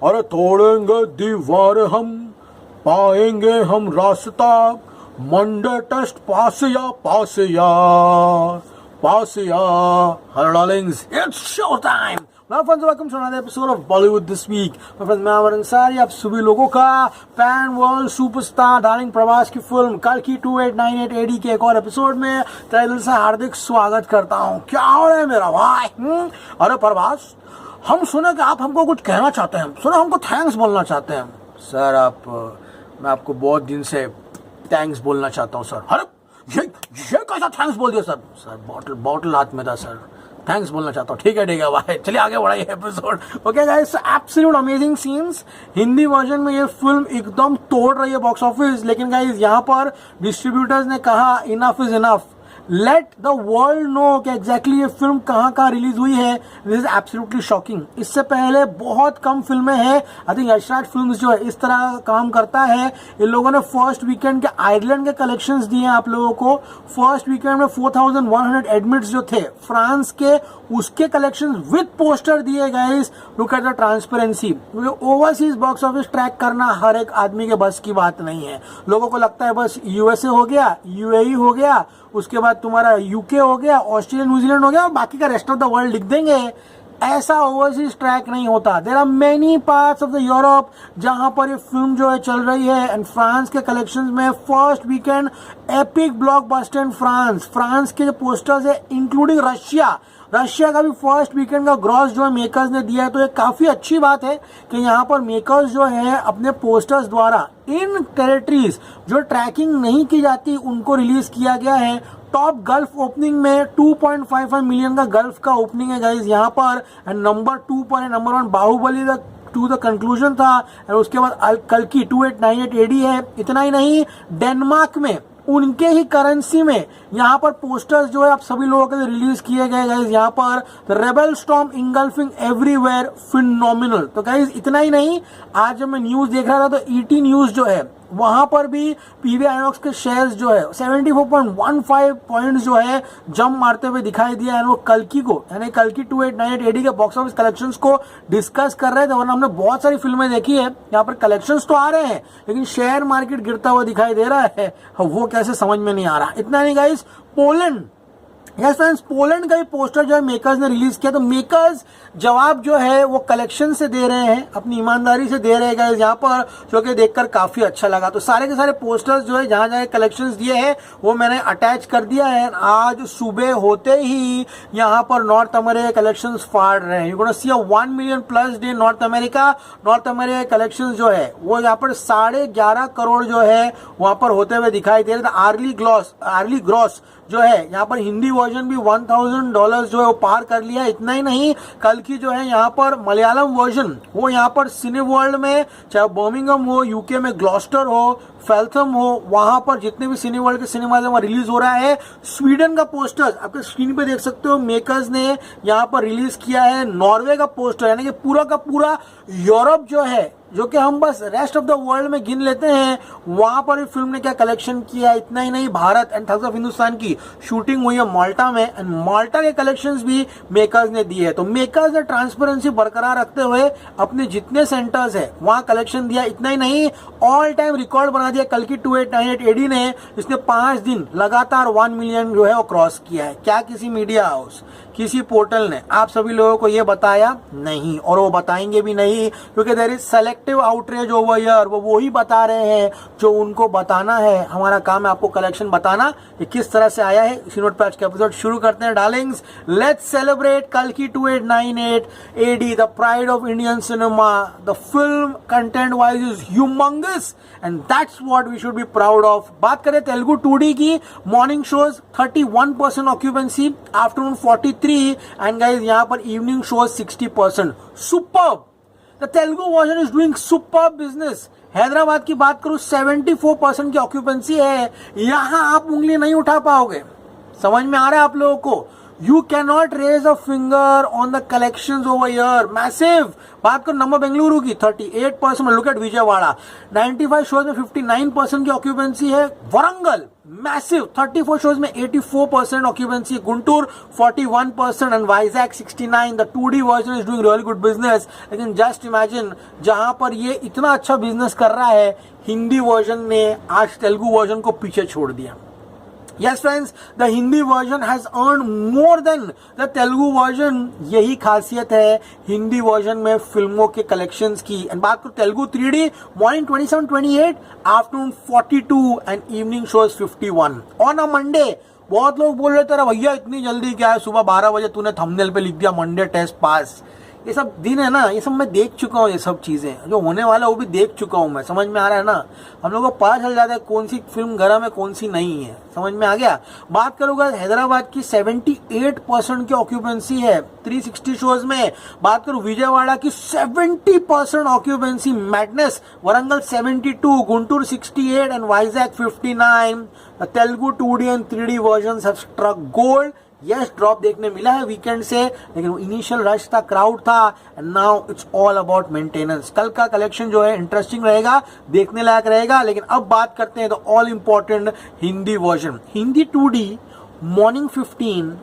अरे तोड़ेंगे दीवार हम, पाएंगे हम रास्ता, मंडे टेस्ट पास या पास या पास या। Hello Darling's, it's show time. My friends, welcome to another episode of Bollywood This Week. My friends, मैं अमर अंसारी आप सभी लोगों का pan world superstar darling Prabhas की फिल्म कल की 2898 AD के एक और एपिसोड में तहे दिल से हार्दिक स्वागत करता हूँ। क्या हो रहा है मेरा भाई? अरे प्रभास, हम सुने कि आप हमको कुछ कहना चाहते हैं, सुने हमको थैंक्स बोलना चाहते हैं। सर मैं आपको बहुत दिन से थैंक्स बोलना चाहता हूँ सर। अरे ये कैसा थैंक्स बोल दिया सर? सर बॉटल हाथ में था सर, थैंक्स बोलना चाहता हूँ। ठीक है भाई, चलिए आगे बढ़ाइए episode. Okay guys, absolute amazing scenes. Hindi version में ये फिल्म एकदम तोड़ रही है बॉक्स ऑफिस, लेकिन गाइस यहाँ पर डिस्ट्रीब्यूटर्स ने कहा enough is enough, let the world know कि एग्जैक्टली ये फिल्म कहाँ रिलीज हुई है। This is absolutely shocking. इससे पहले बहुत कम फिल्में हैं, आई थिंक यशराज फिल्म्स जो है इस तरह काम करता है। इन लोगों ने फर्स्ट वीकेंड के आयरलैंड के कलेक्शंस दिए हैं आप लोगों को। फर्स्ट वीकेंड में 4100 एडमिट्स जो थे फ्रांस के, उसके कलेक्शन विद पोस्टर दिए गए। Look at the transparency. Overseas box office track करना हर एक आदमी के बस की बात नहीं है। लोगों को लगता है बस यूएसए हो गया, यूएई हो गया, उसके बाद तुम्हारा यूके हो गया, ऑस्ट्रेलिया न्यूजीलैंड हो गया, और बाकी का रेस्ट ऑफ द वर्ल्ड लिख देंगे। ऐसा ओवरसीज ट्रैक नहीं होता। There are many parts of the Europe जहां पर ये फिल्म जो है चल रही है। एंड फ्रांस के कलेक्शंस में first weekend epic blockbuster in France के जो पोस्टर्स है इंक्लूडिंग रशिया का भी फर्स्ट वीकेंड का ग्रॉस जो है मेकर्स ने दिया है। तो ये काफी अच्छी बात है कि यहाँ पर मेकर्स जो है अपने पोस्टर्स द्वारा इन टेरिटरीज जो ट्रैकिंग नहीं की जाती उनको रिलीज किया गया है। टॉप गल्फ ओपनिंग में 2.55 मिलियन का गल्फ का ओपनिंग है गाइज यहाँ पर। एंड नंबर 2 पर है number 1 Baahubali two the conclusion था। और उसके बाद कल की 2898 AD है। इतना ही नहीं, डेनमार्क में उनके ही करेंसी में यहाँ पर पोस्टर्स जो है आप सभी लोगों के लिए रिलीज किए गए गाइज यहाँ पर। Rebel storm engulfing everywhere, phenomenal. तो गाइज इतना ही नहीं, आज जब मैं न्यूज देख रहा था तो ET न्यूज जो है वहां पर भी PVR INOX के शेयर्स जो है 74.15 पॉइंट्स जो है जंप मारते हुए दिखाई दिया है। वो कल्कि को यानी कल्कि 2898 AD के बॉक्स ऑफिस कलेक्शंस को डिस्कस कर रहे थे, वरना हमने बहुत सारी फिल्में देखी है यहाँ पर कलेक्शंस तो आ रहे हैं लेकिन शेयर मार्केट गिरता हुआ दिखाई दे रहा है। वो कैसे समझ में नहीं आ रहा। इतना नहीं guys, Poland, yes friends, Poland का भी पोस्टर जो है मेकर्स ने रिलीज किया। तो मेकर्स जवाब जो है वो कलेक्शन से दे रहे हैं, अपनी ईमानदारी से दे रहे हैं यहाँ पर, जो कि देखकर काफी अच्छा लगा। तो सारे के सारे पोस्टर्स जो है जहां जहां कलेक्शंस दिए हैं वो मैंने अटैच कर दिया है। आज सुबह होते ही यहाँ पर नॉर्थ अमेरिका कलेक्शंस फाड़ रहे हैं। You gonna see a 1 million plus day north America collections जो है वो यहाँ पर 11.5 करोड़ जो है वहां पर होते हुए दिखाई दे रहे थे। आर्ली ग्रॉस जो है यहाँ पर हिंदी वर्जन भी $1000 जो है वो पार कर लिया। इतना ही नहीं, कल की जो है यहाँ पर मलयालम वर्जन वो यहाँ पर सिने वर्ल्ड में, चाहे बर्मिंघम हो, यूके में ग्लॉस्टर हो, फेल्थम हो, वहां पर जितने भी सिने वर्ल्ड के सिनेमा में रिलीज हो रहा है। स्वीडन का पोस्टर आपके स्क्रीन पे देख सकते हो, मेकर्स ने यहाँ पर रिलीज किया है। नॉर्वे का पोस्टर, यानी कि पूरा का पूरा यूरोप जो है, जो कि हम बस रेस्ट ऑफ द वर्ल्ड में गिन लेते हैं, वहां पर फिल्म ने क्या कलेक्शन किया। इतना ही नहीं, Bharat and thugs of Hindustan की शूटिंग हुई है माल्टा में, एंड माल्टा के कलेक्शंस भी मेकर्स ने दिए है। तो मेकर्स ने ट्रांसपेरेंसी बरकरार रखते हुए अपने जितने सेंटर्स है वहां कलेक्शन दिया। इतना ही नहीं, ऑल टाइम रिकॉर्ड बना दिया कल की 2898 AD ने। इसने 5 दिन लगातार 1 मिलियन जो है वो क्रॉस किया है। क्या किसी मीडिया हाउस, किसी पोर्टल ने आप सभी लोगों को ये बताया? नहीं, और वो बताएंगे भी नहीं, क्योंकि there is selective outreach over here. वो ही बता रहे हैं जो उनको बताना है। हमारा काम है आपको कलेक्शन बताना ये किस तरह से आया है। इसी नोट पे आज का एपिसोड शुरू करते हैं डार्लिंग्स। लेट्स सेलिब्रेट कल की 2898 AD, the pride of Indian cinema. The film content wise is humongous and that's what we should be proud of. बात करें तेलुगु 2D की, morning shows 31% occupancy, afternoon 43, and guys यहाँ पर evening shows 60%। Superb, the Telugu version is doing superb business. Hyderabad की बात करूं 74% की occupancy है। यहां आप उंगली नहीं उठा पाओगे। समझ में आ रहा है आप लोगों को? You cannot raise a finger on the collections over here. Massive. बात करो नंबर बेंगलुरु की 38%. लुक एट विजयवाड़ा 95 शोज में 59% की ऑक्यूपेंसी है. वरंगल मैसिव 34 शोज में 84% occupancy. Guntur 41% and Vizag 69. The 2D version is doing really good business. लेकिन जस्ट इमेजिन जहां पर ये इतना अच्छा बिजनेस कर रहा है, हिंदी वर्जन ने आज तेलुगु वर्जन को पीछे छोड़ दिया. Yes friends, the Hindi version has earned more than the Telugu version. यही खासियत है हिंदी वर्जन में फिल्मों के कलेक्शंस की. एंड बात करो Telugu 3D morning 27-28, afternoon 42 and evening shows 51 on a Monday. बहुत लोग बोल रहे थे भैया इतनी जल्दी क्या है, सुबह 12 बजे तूने थंबनेल पे लिख दिया मंडे टेस्ट पास. ये सब दिन है ना, ये सब मैं देख चुका हूँ. ये सब चीजें जो होने वाला है वो भी देख चुका हूँ मैं. समझ में आ रहा है ना, हम लोगों को पता चल जाता है कौन सी फिल्म गरम है कौन सी नहीं है. समझ में आ गया. बात करूंगा हैदराबाद की 78% की ऑक्यूपेंसी है 360 शोज में. बात करूं विजयवाड़ा की 70% occupancy. Madness. Warangal 72, Guntur 68 and Vizag 59. Telugu 2D and 3D version have struck gold. Yes drop देखने मिला है वीकेंड से, लेकिन वो इनिशियल रश था, क्राउड था. And now it's all about maintenance. कल का कलेक्शन जो है इंटरेस्टिंग रहेगा, देखने लायक रहेगा. लेकिन अब बात करते हैं तो all important Hindi version. Hindi 2D morning 15,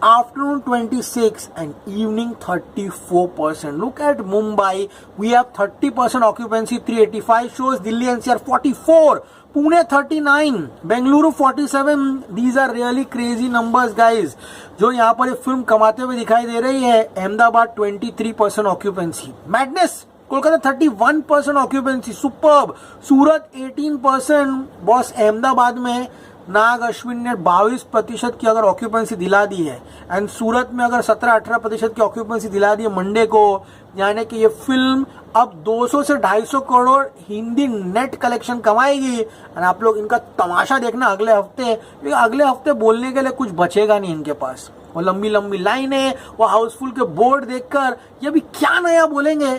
afternoon 26 and evening 34%. Look at Mumbai, we have 30% occupancy, 385 shows. Delhi NCR 44, Pune 39, Bengaluru 47. These are really crazy numbers guys. जो यहाँ पर ये फिल्म कमाते हुए दिखाई दे रही है. Ahmedabad 23% occupancy. Madness. Kolkata 31% occupancy. Superb. Surat 18%. Boss Ahmedabad में नाग अश्विन ने 22% की अगर ऑक्यूपेंसी दिला दी है एंड सूरत में अगर 17-18% की ऑक्यूपेंसी दिला दी है मंडे को, यानी कि ये फिल्म अब 200 से 250 करोड़ हिंदी नेट कलेक्शन कमाएगी. एंड आप लोग इनका तमाशा देखना अगले हफ्ते. अगले हफ्ते बोलने के लिए कुछ बचेगा नहीं इनके पास. वो लंबी लंबी लाइनें, वो हाउसफुल के बोर्ड देखकर ये भी क्या नया बोलेंगे,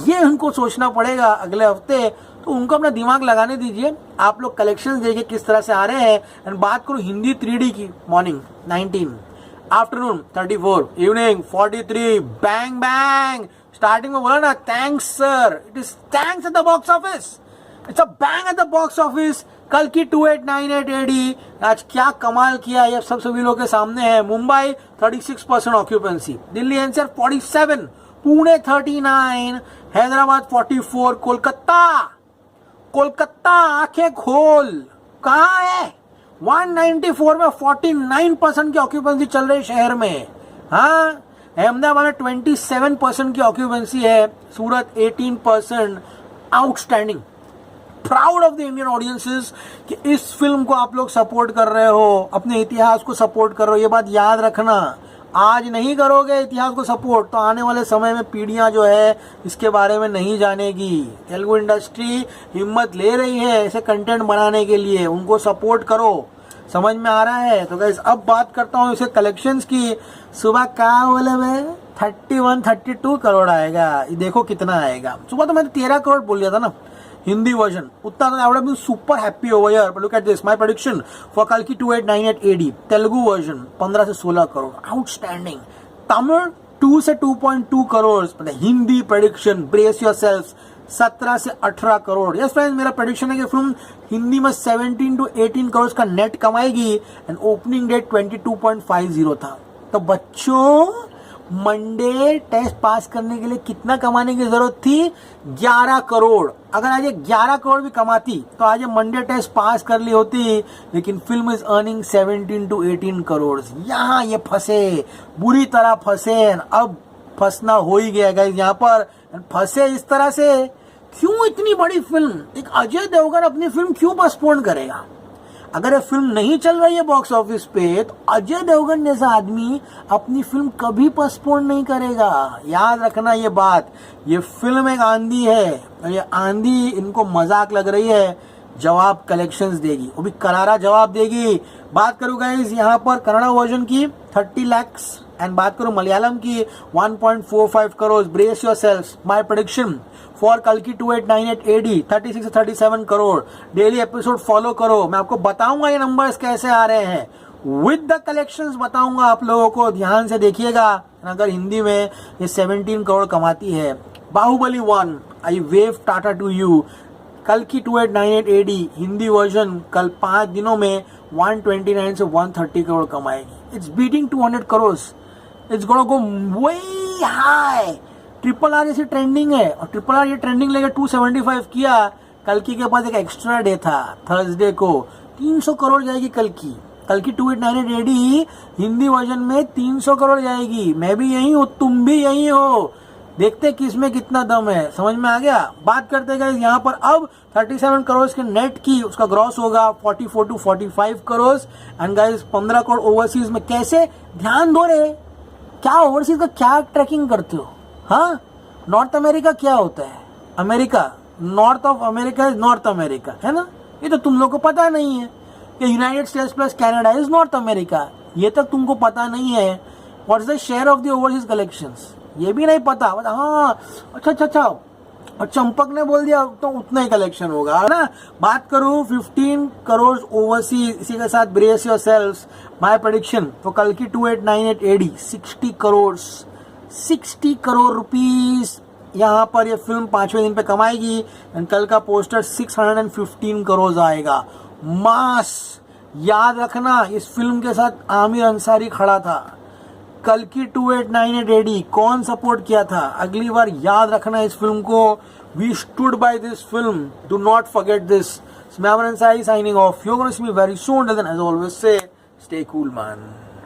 ये उनको सोचना पड़ेगा अगले हफ्ते. तो उनको अपना दिमाग लगाने दीजिए. आप लोग कलेक्शंस देखिए किस तरह से आ रहे हैं. एंड बात करूं हिंदी 3D की, morning 19, afternoon 34, evening 43. Bang bang. Starting में बोला ना thanks sir, it is thanks at the box office. It's a bang at the box office. कल की 2898 AD आज क्या कमाल किया ये सब सभी लोगों के सामने है. मुंबई 36% ऑक्यूपेंसी. दिल्ली NCR 47, पुणे 39, हैदराबाद 44. कोलकाता आंखें खोल, कहाँ है. 194 में 49% की ऑक्यूपेंसी चल रही शहर में. हाँ, अहमदाबाद में 27% की ऑक्यूपेंसी है. सूरत 18%. Outstanding. Proud of the Indian audiences कि इस फिल्म को आप लोग सपोर्ट कर रहे हो, अपने इतिहास को सपोर्ट कर रहे हो. ये बात याद रखना, आज नहीं करोगे इतिहास को सपोर्ट तो आने वाले समय में पीढ़ियां जो है इसके बारे में नहीं जानेगी. तेलुगु इंडस्ट्री हिम्मत ले रही है ऐसे कंटेंट बनाने के लिए, उनको सपोर्ट करो. समझ में आ रहा है. तो गाइस अब बात करता हूँ इसे कलेक्शंस की. सुबह क्या बोले मैं 31-32 करोड़ आएगा. ये देखो कितना आएगा. सुबह तो मैंने 13 करोड़ बोल दिया था ना हिंदी वर्जन. उतना तो I would have been super happy over here. But look at this, my prediction for कल की 2898 AD तेलुगु वर्जन 15 से 16 करोड़. आउटस्टैंडिंग. तमिल 2 से 2.2 crore. Hindi prediction, brace yourself, 17 से 18 करोड़. यस फ्रेंड्स, मेरा प्रेडिक्शन है कि फिल्म हिंदी में 17 to 18 करोड़ का नेट कमाएगी. एंड ओपनिंग डेट 22.50 था. तो बच्चों मंडे टेस्ट पास करने के लिए कितना कमाने की जरूरत थी? 11 करोड़. अगर आज 11 करोड़ भी कमाती तो आज मंडे टेस्ट पास कर ली होती. लेकिन film is earning 17 to 18 crore. यहाँ ये फंसे, बुरी तरह फंसे. अब फंसना हो ही गया गाइस यहाँ पर. फंसे इस तरह से. क्यों इतनी बड़ी फिल्म, एक अजय देवगन अपनी फिल्म क्यों पोस्टपोन करेगा? अगर ये फिल्म नहीं चल रही है बॉक्स ऑफिस पे तो अजय देवगन जैसा आदमी अपनी फिल्म कभी पोस्टपोन नहीं करेगा. याद रखना ये बात. ये फिल्म एक आंधी है और ये आंधी इनको मजाक लग रही है. जवाब कलेक्शंस देगी, वो भी करारा जवाब देगी. बात करूँ गाइस यहाँ पर कन्नड़ा वर्जन की 30 लाख एंड बात करूँ मलयालम की 1.45 crore. Brace yourself. My prediction for कल की 2898 AD 36 से 37 करोड़. डेली एपिसोड फॉलो करो, मैं आपको बताऊंगा ये नंबर्स कैसे आ रहे हैं. विद द कलेक्शंस बताऊंगा आप लोगों को, ध्यान से देखिएगा। अगर हिंदी में ये 17 करोड़ कमाती है। बाहुबली 1 आई वेव टाटा टू यू, कल की 2898 AD हिंदी वर्जन कल 5 दिनों में 129 से 130 करोड़ कमाएगी। It's beating 200 crore. It's gonna go way high. RRR जैसी ट्रेंडिंग है और RRR ये ट्रेंडिंग लेकर 275 किया। कल की के पास एक एक्स्ट्रा डे था थर्सडे को, 300 करोड़ जाएगी कल की। कल की 2898 AD हिंदी वर्जन में 300 करोड़ जाएगी। मैं भी यही हूँ, तुम भी यही हो। देखते किस में कितना दम है, समझ में आ गया। बात करते गए यहाँ पर अब 37 करोड़ के नेट की, उसका ग्रॉस होगा 44 to 45 crore. And guys 15 crore overseas में। कैसे, ध्यान दो रे, क्या ओवरसीज का क्या ट्रैकिंग करते हो? हाँ, नॉर्थ अमेरिका क्या होता है? America, north of America is north America, है ना? ये तो तुम लोग को पता नहीं है कि United states plus Canada is north America. ये तक तुमको पता नहीं है। What is the share of the overseas collections, ये भी नहीं पता। हाँ, अच्छा, और चंपक ने बोल दिया तो उतना ही कलेक्शन होगा ना। बात करूं 15 करोड़ ओवरसीज, इसी के साथ brace your self my prediction. तो कल की 2898 AD 60 करोड़ रुपीस यहाँ पर ये फिल्म 5वें दिन पे कमाएगी। एंड कल का पोस्टर 615 करोड़ आएगा। मास, याद रखना इस फिल्म के साथ आमिर अंसारी खड़ा था। कल की 2898 AD कौन सपोर्ट किया था? अगली बार याद रखना इस फिल्म को। We stood by this film, do not forget this. मैं Amar Ansari signing off. You are gonna see me very soon. As always say, stay cool man.